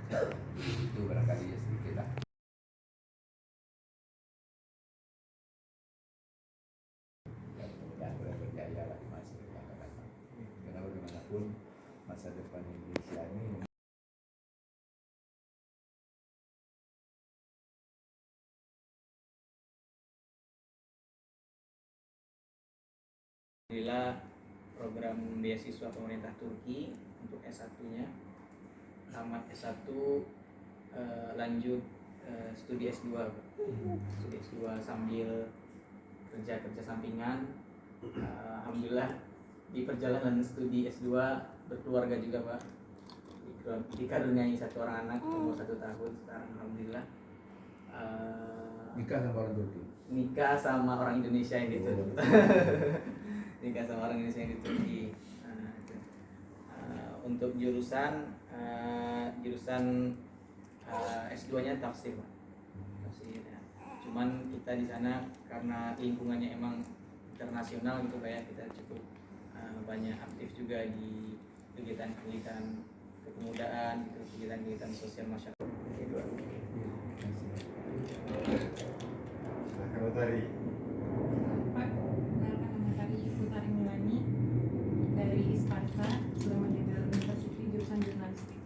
Itu barangkali ya sedikit lah. Mudah-mudahan berjaya lah di masa depan akan datang. Karena bagaimanapun masa depan Indonesia ini Alhamdulillah program beasiswa pemerintah Turki untuk S1-nya tamat S1 lanjut studi S2 studi S2 sambil kerja sampingan. Alhamdulillah di perjalanan studi S2 berkeluarga juga Pak, dikaruniai satu orang anak umur 1 tahun sekarang. Alhamdulillah nikah sama orang Turki. Nikah sama orang Indonesia yang di Turki. Nikah sama orang Indonesia yang di Turki. Untuk jurusan S2-nya tafsir, Pak. Tafsir ya. Cuman kita di sana karena lingkungannya emang internasional gitu Pak ya, kita cukup banyak aktif juga di kegiatan-kegiatan kepemudaan gitu, kegiatan-kegiatan sosial masyarakat. Silakan Tari. Pak, perkenalkan nama Tari Putari Mulani dari Isparta, Sulaiman Jenderal University, jurusan jurnalistik.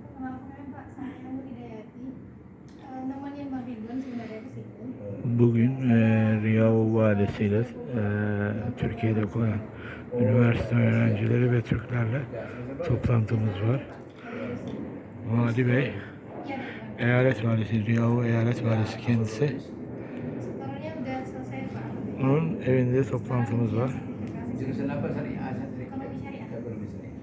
Perkenalkan Pak, saya Nur Hidayati. Namanya Bang Ridwan sebenarnya di sini. Bugün Riyav Vadisi'yle Türkiye'de okuyan üniversite öğrencileri ve Türklerle toplantımız var. Vali Bey, Eyalet Valisi, Riyav Eyalet Valisi kendisi. Sekarangnya udah selesai Pak. Onun evinde toplantımız var. Jurusan apa tadi? Ekonomi syariah. Ekonomi syariah.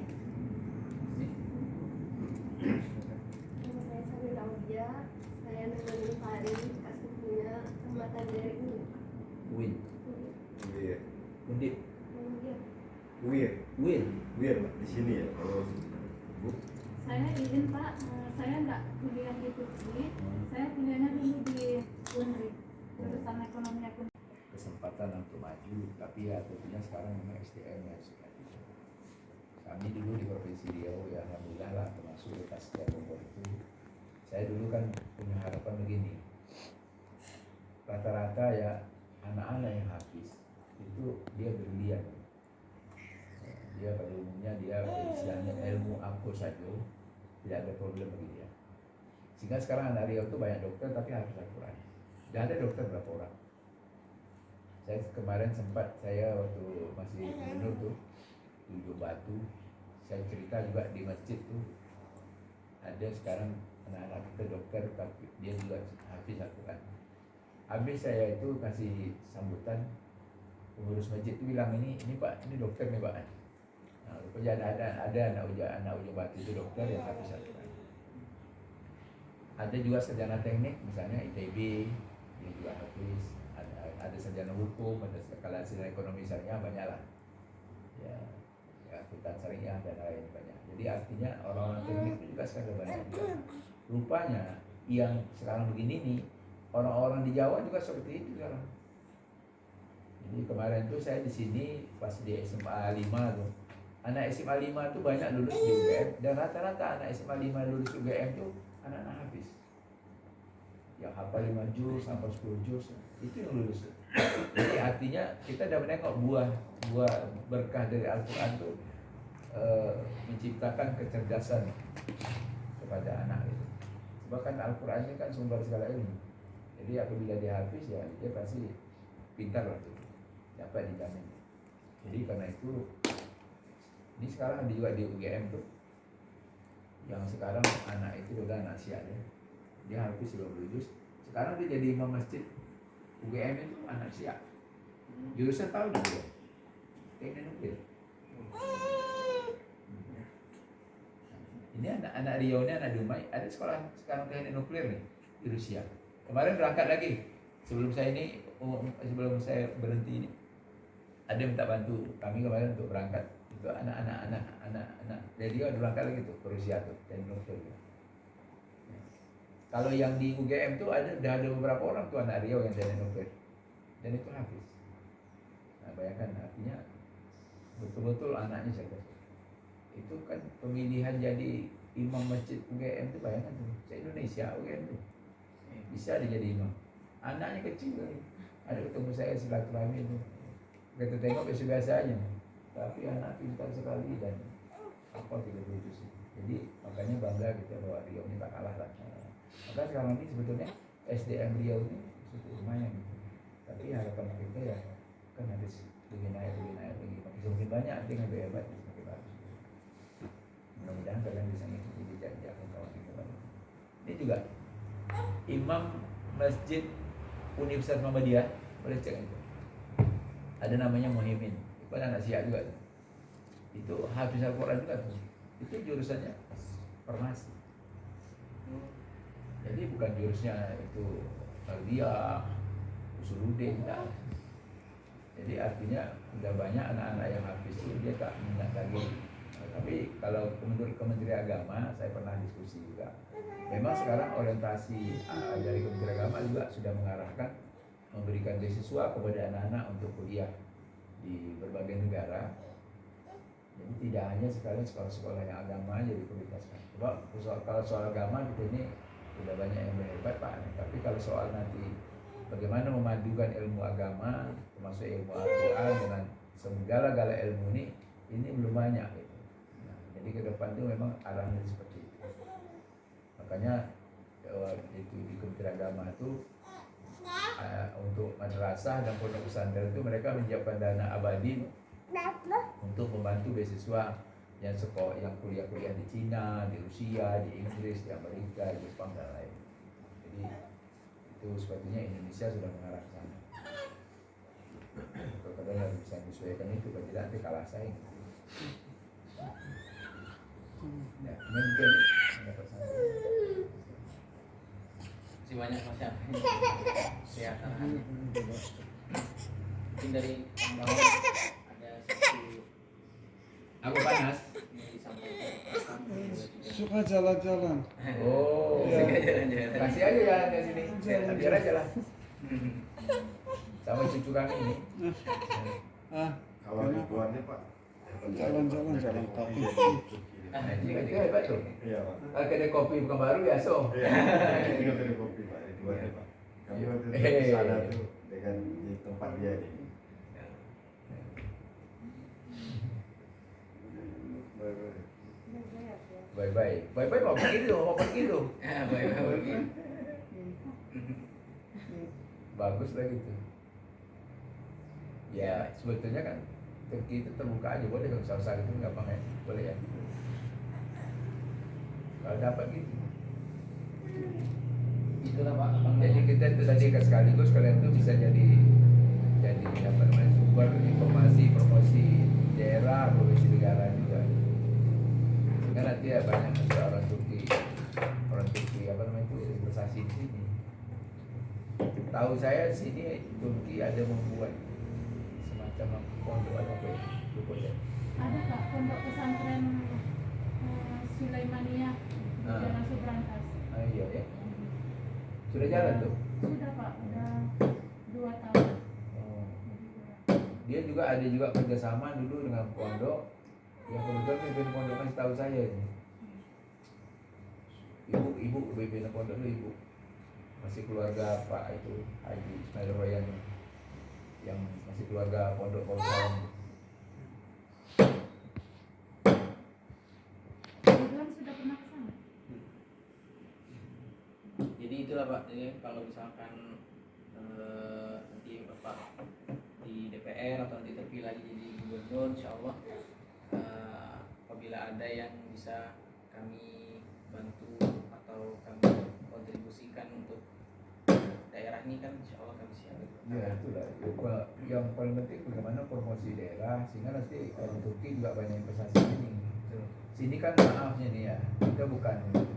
Nama saya Sabila Audia. Saya nemenin Fahri kasih punya tamatan dari ini. Win. Iya. Undip. Kemudian Win. Wir Pak, di sini ya. Kalau Bu. Saya izin Pak, saya nggak kuliah di Turki, saya kuliahnya dulu di UNRI, jurusan ekonomi akuntansi. Kesempatan untuk maju, tapi ya tentunya sekarang memang SDM ya sudah. Kami dulu di Provinsi Riau ya alhamdulillah lah termasuk di Taskia Bogor itu. Saya dulu kan punya harapan begini. Rata-rata ya anak-anak yang habis itu dia berlian. Dia pada umumnya dia istilahnya ilmu apa saja tidak ada problem bagi dia. Sehingga sekarang anak Riau itu banyak dokter tapi harus Al-Quran. Dan ada dokter berapa orang? Saya kemarin sempat saya waktu masih gubernur tuh di Ujung Batu, saya cerita juga di masjid tuh ada sekarang anak-anak kita dokter tapi dia juga hafiz Al-Quran. Habis saya itu kasih sambutan, pengurus masjid itu bilang ini Pak, ini dokter nih Pak. Nah, rupanya ada anak Ujung Batu itu dokter yang hafiz Al-Quran. Ada juga sarjana teknik misalnya ITB dia juga hafiz. Ada sarjana hukum, ada kalau sarjana ekonomi syariah banyak lah. Ya, akuntan syariah dan lain banyak. Jadi artinya orang-orang teknik itu juga sekarang banyak juga. Rupanya yang sekarang begini nih orang-orang di Jawa juga seperti itu sekarang. Jadi kemarin tuh saya di sini pas di SMA 5 tuh. Anak SMA 5 tuh banyak lulus di UGM dan rata-rata anak SMA 5 lulus UGM tuh anak-anak habis. Yang hafal 5 juz, hafal 10 juz, itu yang lulus. Jadi artinya kita udah menengok buah berkah dari Al-Quran itu menciptakan kecerdasan kepada anak itu. Sebab kan Al-Quran ini kan sumber segala ilmu. Jadi apabila dia habis ya dia pasti pintar lah itu. Dapat dijamin. Jadi karena itu ini sekarang ada juga di UGM tuh. Yang sekarang anak itu udah anak siap ya. Dia habis 20 juz. Sekarang dia jadi imam masjid. UGM itu anak siap. Jurusan tahu dia. Teknik nuklir. Ini anak Riau ini anak Dumai ada sekolah sekarang teknik nuklir nih di Rusia. Kemarin berangkat lagi. Sebelum saya berhenti ini ada yang minta bantu kami kemarin untuk berangkat. Itu anak dari Riau ada berangkat lagi tuh ke Rusia tuh teknik nuklir. Kalau yang di UGM tuh udah ada beberapa orang tuh anak Riau yang teknik nuklir dan itu habis. Nah bayangkan artinya betul-betul anaknya cerdas. Itu kan pemilihan jadi imam masjid UGM itu bayangkan tuh, se-Indonesia UGM tuh bisa dia jadi imam. Anaknya kecil kali. Ada ketemu saya silaturahmi itu. Kita tengok biasa-biasa aja. Tapi anak pintar sekali dan apa tidak begitu sih. Jadi makanya bangga kita bahwa Riau ini tak kalah lah. Maka sekarang ini sebetulnya SDM Riau ini sudah lumayan. Tapi harapan kita ya kan harus lebih naik lagi. Semakin banyak nanti yang lebih hebat semakin bagus. Mudah-mudahan kalian bisa mengikuti jejak-jejak kawan kita. Ini juga imam masjid Universitas Muhammadiyah, boleh cek itu. Ada namanya Muhyiddin, itu anak Syiah juga. Itu hafiz Al-Quran juga tuh. Itu jurusannya farmasi. Jadi bukan jurusnya itu tarbiyah, usuluddin, enggak. Jadi artinya sudah banyak anak-anak yang hafiz itu dia tak minat lagi. Tapi kalau menurut Kementerian Agama, saya pernah diskusi juga. Memang sekarang orientasi dari Kementerian Agama juga sudah mengarahkan memberikan beasiswa kepada anak-anak untuk kuliah di berbagai negara. Jadi tidak hanya sekalian sekolah-sekolah yang agama jadi prioritaskan. Kalau soal agama kita ini sudah banyak yang berhebat Pak. Tapi kalau soal nanti bagaimana memadukan ilmu agama termasuk ilmu Al-Quran dengan segala-gala ilmu ini belum banyak gitu. Nah, jadi ke depan itu memang arahnya seperti itu. Makanya itu di Kementerian Agama itu untuk madrasah dan pondok pesantren itu mereka menyiapkan dana abadi untuk membantu beasiswa yang sekolah, yang kuliah-kuliah di Cina, di Rusia, di Inggris, di Amerika, di Jepang dan lain. Jadi itu sepertinya Indonesia sudah mengarah ke sana. Kalau kalian harus bisa menyesuaikan itu, kalau tidak nanti kalah saing. Ya, mungkin mendapat sampai. Masih banyak Mas ya. Sehat arahannya. Mungkin dari Bang Bawan ada satu Aku panas. yang disampaikan. Suka jalan-jalan. Oh, Iya. kasih aja jalan ke sini. Biar aja lah. Sama cucu kami ini. Ah, Kalau ribuannya Pak. Jalan-jalan, jalan kaki. Nah, ini hebat tuh. Iya Pak. Kalau kedai kopi bukan baru ya so. Iya. Ini kan dari kopi Pak. Ribuannya Pak. Kami waktu itu ke sana tuh dengan di tempat dia nih. Bye bye mau pergi dulu. Baik. Bagus lah gitu. Ya sebetulnya kan Turki itu terbuka aja boleh kalau usaha itu nggak apa boleh ya. Kalau dapat gitu. Itulah Pak. Jadi kita itu tadi sekaligus kalian tuh bisa jadi apa namanya sumber informasi promosi daerah provinsi negara juga. Sehingga nanti ya banyak orang Turki apa namanya itu investasi di sini. Tahu saya di sini Turki ada membuat semacam pondok apa ya? Lupa saya. Ada Pak pondok pesantren Sulaimaniyah di Ah. Jalan Subrantas. Ah, iya ya. Sudah jalan tuh. Sudah Pak, udah 2 tahun. Oh. Dia juga ada juga kerjasama dulu dengan pondok yang kebetulan pimpinan pondok masih tahu saya ini. Ibu pimpinan pondok itu ibu masih keluarga Pak itu Haji Ismail Royan yang masih keluarga pondok Pausawan. Kebetulan sudah pernah ke sana. Jadi itulah Pak. Jadi kalau misalkan nanti Bapak di DPR atau nanti terpilih lagi jadi gubernur, insya Allah apabila ada yang bisa kami bantu atau kami kontribusikan untuk daerah ini kan insya Allah kami siap. Ya itulah. Yang paling penting bagaimana promosi daerah sehingga nanti orang Turki juga banyak investasi ini. Sini kan maafnya nih ya kita bukan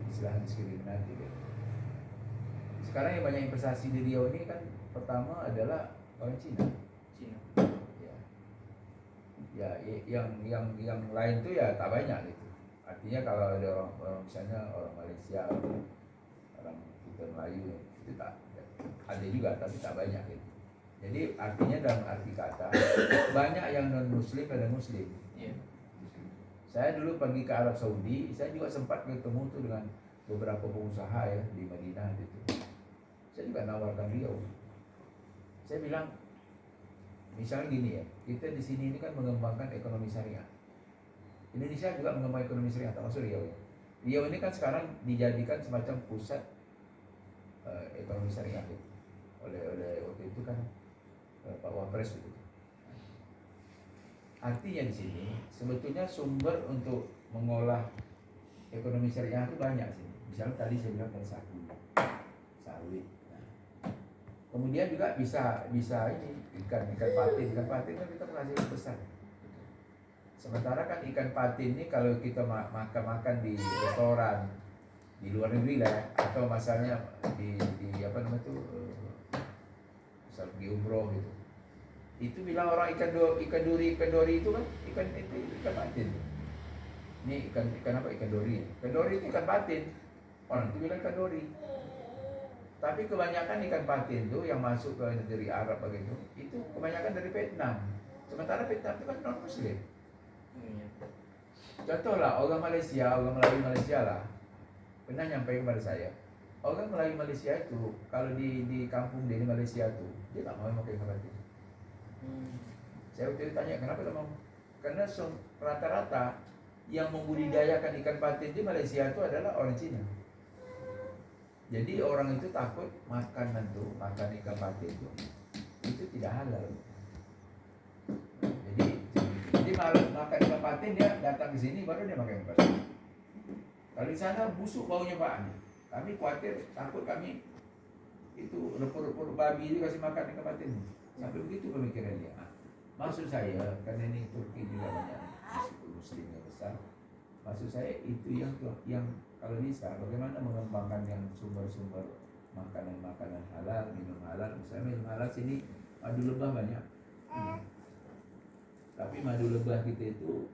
istilah diskriminatif. Ya. Sekarang yang banyak investasi di Riau ini kan pertama adalah orang Cina. Cina. Ya, yang lain tuh ya tak banyak gitu. Artinya kalau ada orang misalnya orang Malaysia, orang kita Melayu itu tak ada juga tapi tak banyak gitu. Jadi artinya dalam arti kata banyak yang non Muslim ada Muslim. Iya. Saya dulu pergi ke Arab Saudi, saya juga sempat ketemu tuh dengan beberapa pengusaha ya di Madinah gitu. Saya juga nawarkan beliau. Saya bilang, misalnya gini ya, kita di sini ini kan mengembangkan ekonomi syariah. Indonesia juga mengembangkan ekonomi syariah, termasuk Riau ya. Riau ini kan sekarang dijadikan semacam pusat ekonomi syariah gitu. oleh waktu itu kan Pak Wapres gitu. Artinya di sini sebetulnya sumber untuk mengolah ekonomi syariah itu banyak sih. Misalnya tadi saya bilang kan sagu, sawit. Nah, kemudian juga bisa ini ikan patin kan kita menghasilkan besar. Sementara kan ikan patin ini kalau kita makan di restoran di luar negeri lah ya, atau masalahnya di apa namanya tuh misal di umroh gitu, itu bilang orang ikan dori itu kan ikan patin. Ini ikan apa, ikan dori itu ikan patin, orang itu bilang ikan dori. Tapi kebanyakan ikan patin tuh yang masuk ke negeri Arab begitu, itu kebanyakan dari Vietnam. Sementara Vietnam itu kan non muslim. Contohlah orang Melayu Malaysia lah pernah nyampe kepada saya, orang Melayu Malaysia itu kalau di kampung dia di Malaysia itu dia tak mau pakai ikan patin. Saya waktu itu tanya kenapa tak mau? Karena rata-rata yang membudidayakan ikan patin di Malaysia itu adalah orang Cina. Jadi orang itu takut makan ikan patin itu tidak halal. Jadi malam makan ikan patin dia datang ke sini baru dia makan ikan patin. Kalau di sana busuk baunya Pak. Kami khawatir, takut kami itu repot-repot babi itu kasih makan ikan patin. Sampai begitu pemikiran dia. Maksud saya, karena ini Turki juga banyak muslim yang besar. Maksud saya itu yang kalau bisa bagaimana mengembangkan yang sumber-sumber makanan halal, minum halal. Misalnya minum halal sini madu lebah banyak. Tapi madu lebah kita itu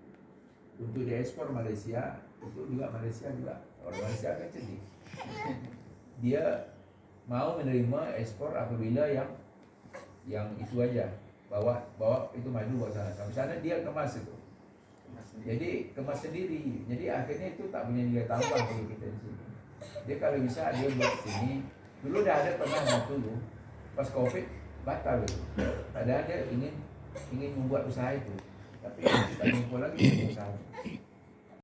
untuk diekspor Malaysia, itu juga orang Malaysia kan cerdik. Dia mau menerima ekspor apabila yang itu aja bawa itu madu bawa sana. Sampai sana dia kemas itu. Jadi kemas sendiri. Jadi akhirnya itu tak punya nilai tambah bagi kita di sini. Dia kalau bisa dia buat sini. Dulu udah ada pernah waktu dulu pas Covid batal itu. Padahal dia ingin membuat usaha itu. Tapi kita ngumpul lagi usaha.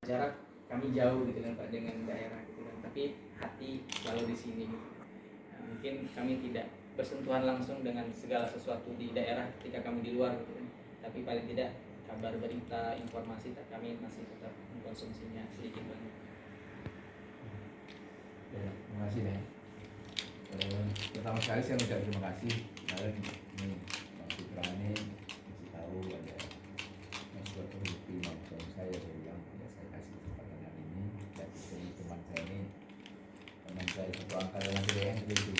Jarak kami jauh gitu kan Pak dengan daerah gitu kan. Tapi hati selalu di sini gitu. Nah, mungkin kami tidak bersentuhan langsung dengan segala sesuatu di daerah ketika kami di luar gitu kan. Tapi paling tidak kabar berita, informasi kami masih tetap mengkonsumsinya sedikit banyak. Ya, terima kasih nih. Pertama sekali saya mengucapkan terima kasih karena ini Bang Citra ini kasih tahu ada suatu bukti maupun saya bilang ya saya kasih kesempatan yang ini dan ini teman saya satu angkatan yang BDN begitu.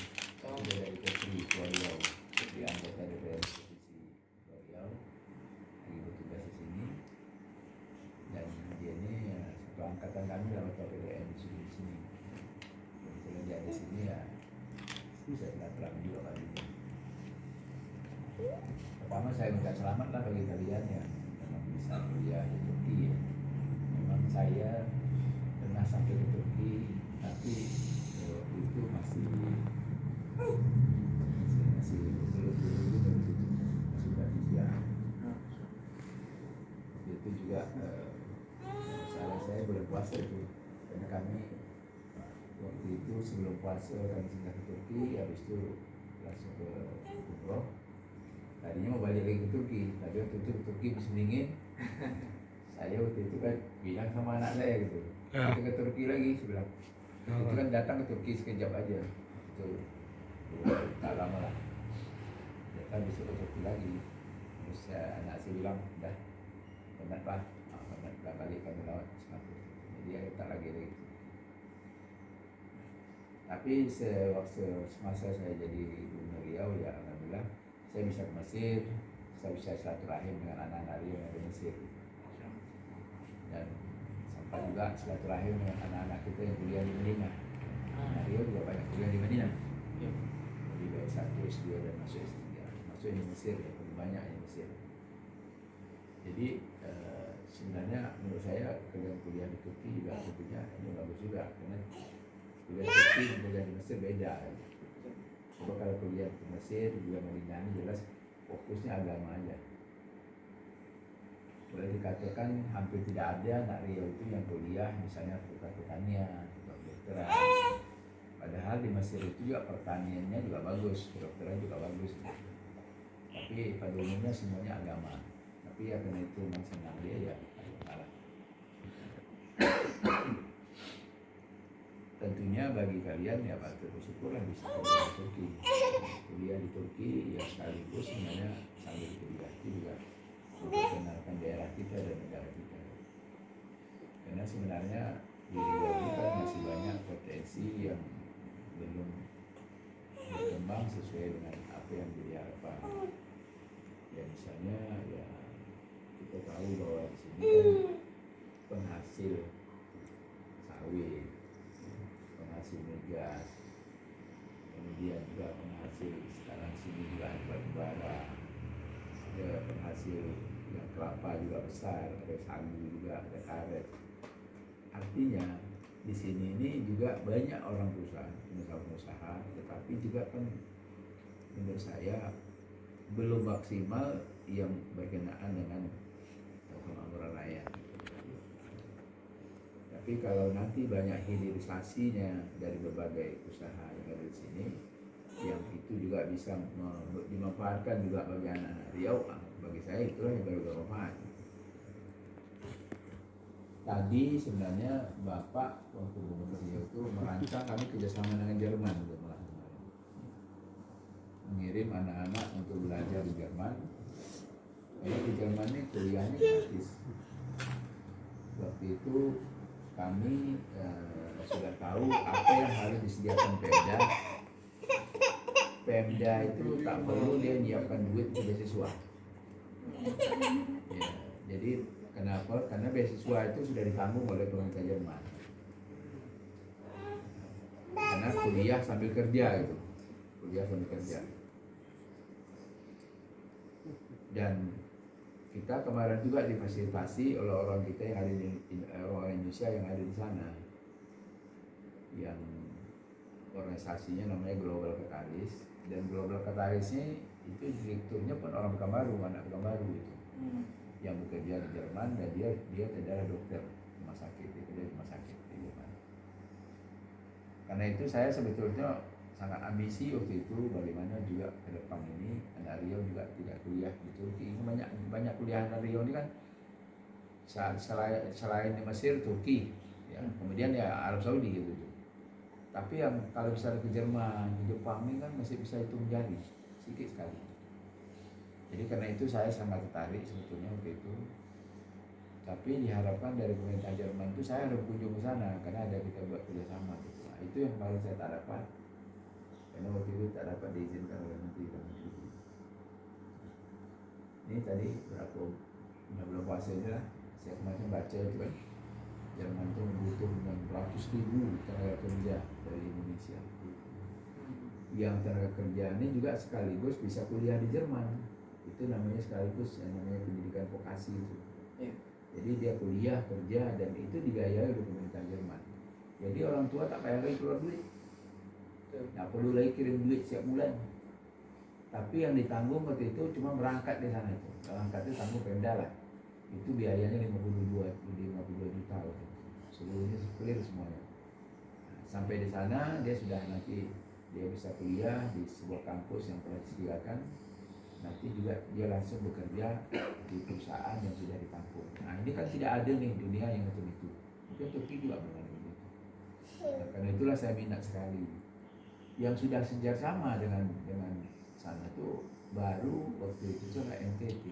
Dia dari Kepri Riau, jadi anggota DPR Provinsi Riau, lagi bertugas di sini dan dia ini satu angkatan kami dalam PDN di sini. Kemudian dia di sini ya, saya silaturahmi juga kali ini. Pertama saya minta selamat lah bagi kalian ya, memang bisa kuliah di Turki. Memang saya pernah sampai ke Turki, tapi waktu itu masih itu juga salah saya bulan puasa itu karena kami waktu itu sebelum puasa kami singgah ke Turki, habis itu langsung ke umroh. Tadinya mau balik lagi ke Turki, tapi waktu itu Turki musim dingin. Saya waktu itu kan bilang sama anak saya gitu, kita ke Turki lagi, saya bilang. Itu kan datang ke Turki sekejap aja, itu tak lama lah. Datang besok ke Turki lagi. Terus anak saya bilang, dah penat lah, penat balik kami lawat Singapura. Jadi saya tak lagi. Tapi semasa saya jadi gubernur Riau ya alhamdulillah saya bisa ke Mesir, saya bisa silaturahim dengan anak-anak Riau yang ada di Mesir. Dan sempat juga silaturahim dengan anak-anak kita yang kuliah di Madinah. Nah, Riau juga banyak kuliah di Madinah. Jadi baik S1, S2 dan masuk S3. Masuk di Mesir ya, lebih banyak di Mesir. Jadi sebenarnya menurut saya kalian kuliah di Turki juga tentunya ini bagus juga, karena kuliah di Turki dan kuliah di Mesir beda. Coba kalau kuliah di Mesir juga Madinah jelas fokusnya agama aja. Boleh dikatakan hampir tidak ada anak Riau itu yang kuliah misalnya pertanian, kedokteran. Padahal di Mesir itu juga pertaniannya juga bagus, kedokteran juga bagus. Tapi pada umumnya semuanya agama. Tapi ya karena itu memang senang dia ya kalah. Tentunya bagi kalian ya patut bersyukurlah bisa kuliah di Turki. Kuliah di Turki ya sekaligus sebenarnya sambil kuliah itu juga memperkenalkan daerah kita dan negara kita. Karena sebenarnya di Riau ini kan masih banyak potensi yang belum berkembang sesuai dengan apa yang diharapkan. Ya misalnya ya kita tahu bahwa di sini kan penghasil sawit, penghasil migas, kemudian juga penghasil sekarang sini juga ada batu bara, ada penghasil yang kelapa juga besar, ada sagu juga, ada karet. Artinya di sini ini juga banyak orang pengusaha, tetapi juga kan menurut saya belum maksimal yang berkenaan dengan kemakmuran rakyat. Tapi kalau nanti banyak hilirisasinya dari berbagai usaha yang ada di sini, yang itu juga bisa dimanfaatkan juga bagi anak-anak Riau, bagi saya itulah yang bermanfaat. Tadi sebenarnya Bapak waktu Gubernur Riau itu merancang kami kerjasama dengan Jerman, mengirim anak-anak untuk belajar di Jerman. Karena di Jerman ini kuliahnya gratis. Waktu itu kami sudah tahu apa yang harus disediakan Pemda. Pemda itu tak perlu dia menyiapkan duit untuk beasiswa. Ya, jadi kenapa? Karena beasiswa itu sudah ditanggung oleh pemerintah Jerman. Karena kuliah sambil kerja gitu, kuliah sambil kerja. Dan kita kemarin juga difasilitasi oleh orang kita yang ada di orang Indonesia yang ada di sana, yang organisasinya namanya Global Katalis, dan Global Katalisnya itu direkturnya pun orang Pekanbaru, anak Pekanbaru itu, yang bekerja di Jerman, dan dia adalah dokter rumah sakit, dia kerja di rumah sakit di Jerman. Karena itu saya sebetulnya sangat ambisi waktu itu bagaimana juga ke depan ini anak Riau juga tidak kuliah di Turki. Ini banyak kuliah anak Riau ini kan selain di Mesir, Turki, ya, kemudian ya Arab Saudi gitu. Tapi yang kalau misalnya ke Jerman, ke Jepang ini kan masih bisa itu menjadi sedikit sekali. Jadi karena itu saya sangat tertarik sebetulnya waktu itu. Tapi diharapkan dari pemerintah Jerman itu saya harus kunjung ke sana karena ada kita buat kerjasama gitu. Nah, itu yang paling saya tak dapat. Karena waktu itu tak dapat diizinkan oleh Menteri Dalam Negeri. Ini tadi berapa bulan puasa ini lah, saya kemarin baca itu kan Jerman itu membutuhkan 600.000 tenaga kerja dari Indonesia. Yang tenaga kerja ini juga sekaligus bisa kuliah di Jerman. Itu namanya sekaligus yang namanya pendidikan vokasi itu. Jadi dia kuliah, kerja, dan itu dibiayai oleh pemerintah Jerman. Jadi orang tua tak payah lagi keluar duit. Nggak perlu lagi kirim duit setiap bulan. Tapi yang ditanggung waktu itu cuma berangkat di sana itu. Berangkat itu tanggung Pemda lah. Itu biayanya 52 juta. Seluruhnya clear semuanya. Nah, sampai di sana dia sudah nanti dia bisa kuliah di sebuah kampus yang telah disediakan. Nanti juga dia langsung bekerja di perusahaan yang sudah ditampung. Nah ini kan tidak ada nih dunia yang macam itu. Mungkin Turki juga belum ada begitu. Nah, karena itulah saya minat sekali. Yang sudah sejar sama dengan sana itu baru waktu itu adalah NTT,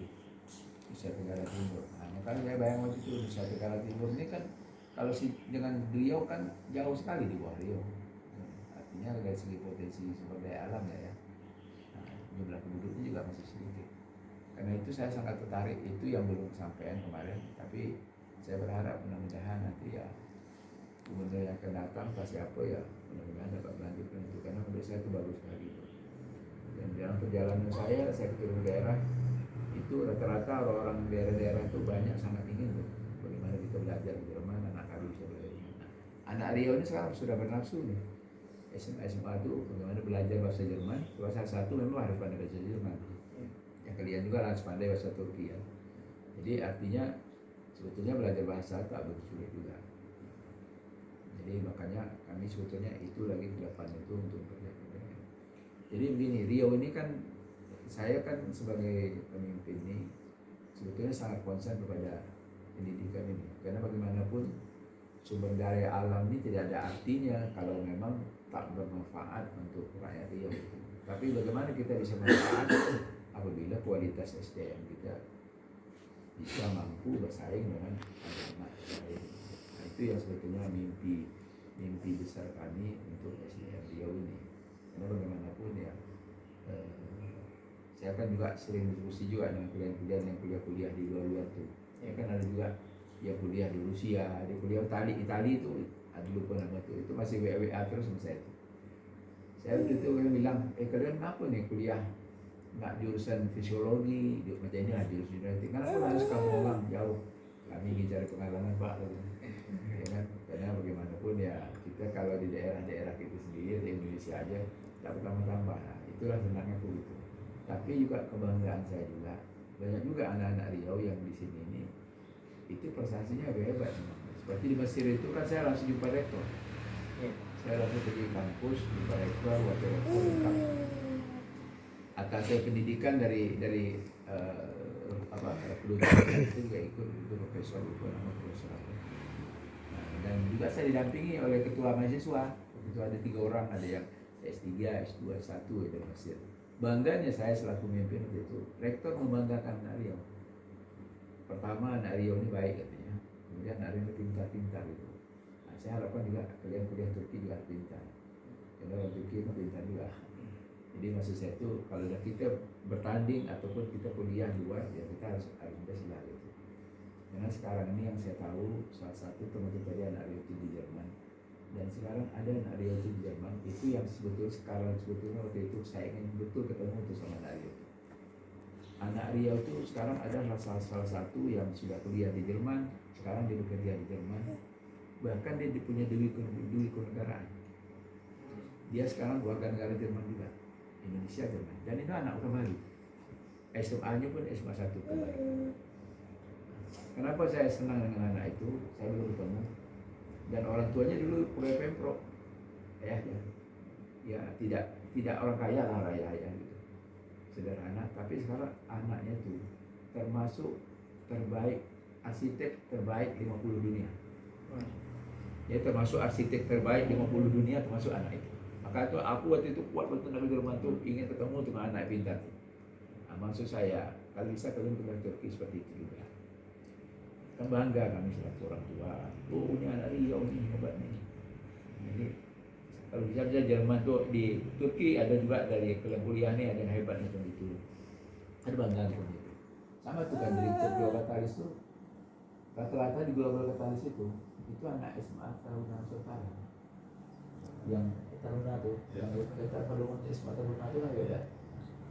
Nusa Tenggara Timur. Nah, makanya saya bayang waktu itu Nusa Tenggara Timur ini kan kalau dengan Riau kan jauh sekali di bawah Riau. Artinya dari segi potensi sumber daya alam ya. Nah, jumlah penduduknya juga masih sedikit. Karena itu saya sangat tertarik, itu yang belum kesampaian kemarin. Tapi saya berharap mudah-mudahan nanti ya gubernur yang akan datang pasti apa ya mudah-mudahan dapat melanjutkan itu, karena menurut saya itu bagus sekali. Dan dalam perjalanan saya ke daerah itu rata-rata orang-orang daerah-daerah itu banyak sangat ingin tuh bagaimana kita belajar di Jerman, anak kami bisa belajar di Jerman. Anak Rio ini sekarang sudah bernafsu nih. SMA itu bagaimana belajar bahasa Jerman. Bahasa satu memang harus pandai bahasa Jerman. Yang kalian juga harus pandai bahasa Turki ya. Jadi artinya sebetulnya belajar bahasa tak begitu sulit juga. Jadi makanya kami sebetulnya itu lagi ke depan itu untuk kerja. Jadi begini, Rio ini kan saya kan sebagai pemimpin ini sebetulnya sangat konsen kepada pendidikan ini. Karena bagaimanapun sumber daya alam ini tidak ada artinya kalau memang tak bermanfaat untuk rakyat Riau. Tapi bagaimana kita bisa manfaat apabila kualitas SDM kita bisa mampu bersaing dengan anak-anak lain. Nah, itu yang sebetulnya mimpi besar kami untuk SDM Riau ini. Karena bagaimanapun ya, saya kan juga sering diskusi juga dengan kuliah-kuliah yang kuliah di luar-luar tuh. Ya kan ada juga yang kuliah di Rusia, di kuliah Itali itu, dulu pun nama itu masih WA terus sama saya itu. Saya waktu itu bilang, kalian kenapa nih kuliah nggak jurusan fisiologi, macam ini lah jurusan genetik, kenapa harus kamu orang jauh? Kami ingin cari pengalaman Pak, ya kan? Karena bagaimanapun ya kita kalau di daerah-daerah kita sendiri di Indonesia aja tak bertambah-tambah. Nah, itulah senangnya aku gitu. Tapi juga kebanggaan saya juga banyak juga anak-anak Riau yang di sini ini itu prestasinya hebat. Seperti di Mesir itu kan saya langsung jumpa rektor. Saya langsung pergi kampus jumpa rektor, wakil rektor lengkap. Atas saya pendidikan dari kedua-duanya itu juga ikut itu profesor itu nama profesor. Nah, dan juga saya didampingi oleh ketua mahasiswa. Itu ada 3 orang, ada yang S3, S2, S1 di Mesir. Bangganya saya selaku pemimpin itu, rektor membanggakan anak Riau. Pertama, anak Riau ini baik katanya. Kemudian anak Riau ini pintar-pintar gitu. Nah, saya harapkan juga kalian kuliah Turki juga pintar. Karena orang Turki itu pintar juga. Jadi maksud saya itu kalau kita bertanding ataupun kita kuliah di luar, ya kita harus bisa gitu. Karena sekarang ini yang saya tahu salah satu teman-teman tadi anak Riau itu di Jerman. Dan sekarang ada anak Riau itu di Jerman, itu yang sebetulnya waktu itu saya ingin betul ketemu itu sama anak Riau. Anak Riau itu sekarang ada salah satu yang sudah kuliah di Jerman, sekarang dia bekerja di Jerman, bahkan dia punya dewi kenegaraan. Dia sekarang warga negara Jerman juga, Indonesia Jerman, dan itu anak terbaru. SMA-nya pun SMA 1 terbaru. Kenapa saya senang dengan anak itu? Saya belum ketemu. Dan orang tuanya dulu pegawai Pemprov, ya tidak orang kaya lah raya gitu, sederhana. Tapi sekarang anaknya tuh termasuk terbaik, arsitek terbaik 50 dunia. Ya termasuk arsitek terbaik 50 dunia termasuk anak itu. Maka itu aku waktu itu kuat waktu nak ke Jerman tuh ingin ketemu dengan anak pintar. Nah, maksud saya kalau bisa kalian ke Turki seperti itu juga. Kan bangga kami selaku orang tua. Oh ini anak Riau ini hebat nih. Jadi kalau bisa Jerman tuh di Turki ada juga dari kuliah nih ada yang hebat nih itu. Ada bangga gitu. Sama tuh kan direktur Global Katalis tuh rata-rata di Global Katalis itu anak SMA Taruna Nusantara. Yang Taruna tuh, yang kita kalau SMA Taruna tuh kan beda.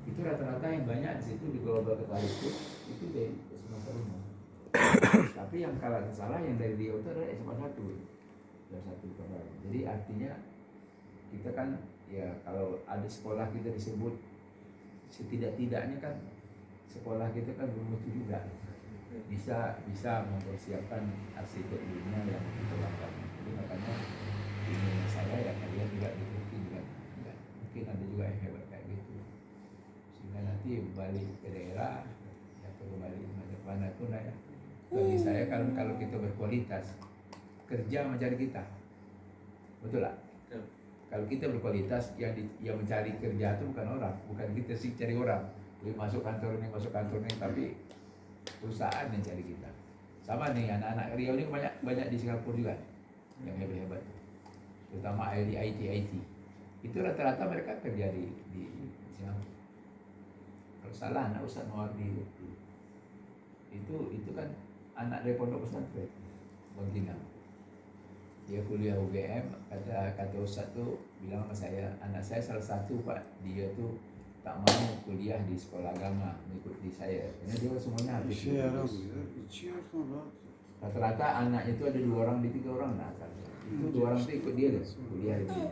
Itu rata-rata yang banyak di situ di Global Katalis itu dari SMA Taruna. Tapi yang kalau salah yang dari Riau itu adalah SMA 1 kemarin. Jadi artinya kita kan ya kalau ada sekolah kita disebut setidak-tidaknya kan sekolah kita kan bermutu juga bisa mempersiapkan arsitek dunia yang kita banggakan. Jadi makanya ini saya ya kalian juga diikuti juga mungkin ada juga yang hebat kayak gitu sehingga nanti balik ke daerah ya kembali mana pun ya. Bagi saya kalau kita berkualitas kerja mencari kita, betul lah. Kalau kita berkualitas yang mencari kerja itu bukan orang, bukan kita sih cari orang. Jadi masuk kantor ini, tapi perusahaan yang cari kita. Sama nih anak-anak Riau ini banyak di Singapura juga yang hebat-hebat, terutama di IT. Itu rata-rata mereka kerja di Singapura. Kalau salah anak Ustaz Mawardi itu kan anak dari pondok pesantren Bang Tina. Dia kuliah UGM, kata Ustaz tuh bilang sama saya, anak saya salah satu Pak, dia tuh tak mau kuliah di sekolah agama mengikuti saya, karena dia semuanya habis İşe yarar. lulus. İçiyorsun rahat. Rata-rata anaknya itu ada 2 orang di 3 orang nah itu 2 orang itu ikut dia deh kuliah di sini.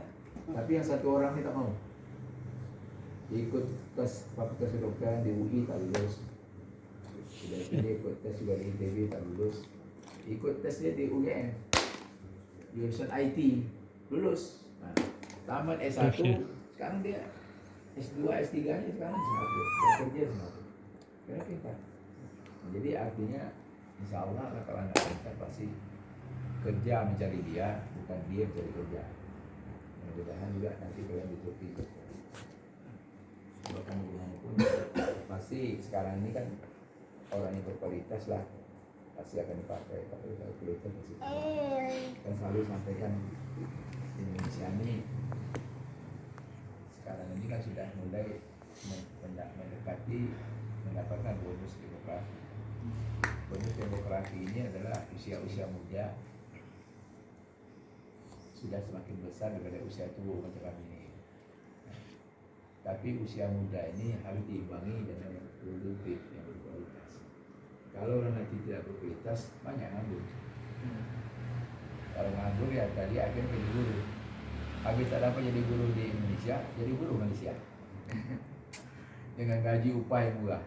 Tapi yang 1 orang ini tak mau. Ikut tes fakultas kedokteran di UI tak lulus. Sudah itu dia ikut tes juga di ITB tak lulus. Ikut tes dia di UGM jurusan IT lulus. Nah, tamat S1 sekarang dia S2 S3 nya sekarang Singapura, dia kerja Singapura. Karena pintar. Nah, jadi artinya insya Allah kalau anak kita pasti kerja mencari dia, bukan dia mencari kerja. Mudah-mudahan juga nanti kalian ditutupi. Bahkan pun pasti sekarang ini kan orang yang berkualitas lah pasti akan dipakai. Tapi kalau kualitas masih kan selalu sampaikan Indonesia ini sekarang ini kan sudah mulai mendekati mendapatkan bonus demografi. Bonus demografi ini adalah usia-usia muda sudah semakin besar daripada usia tua macam kami ini. Tapi usia muda ini harus diimbangi dengan yang produktif, yang berkualitas. Kalau nanti tidak berkualitas, banyak nganggur. Kalau nganggur ya tadi akhirnya jadi guru. Habis tak dapat jadi guru di Indonesia, jadi guru Malaysia. Dengan gaji upah yang murah.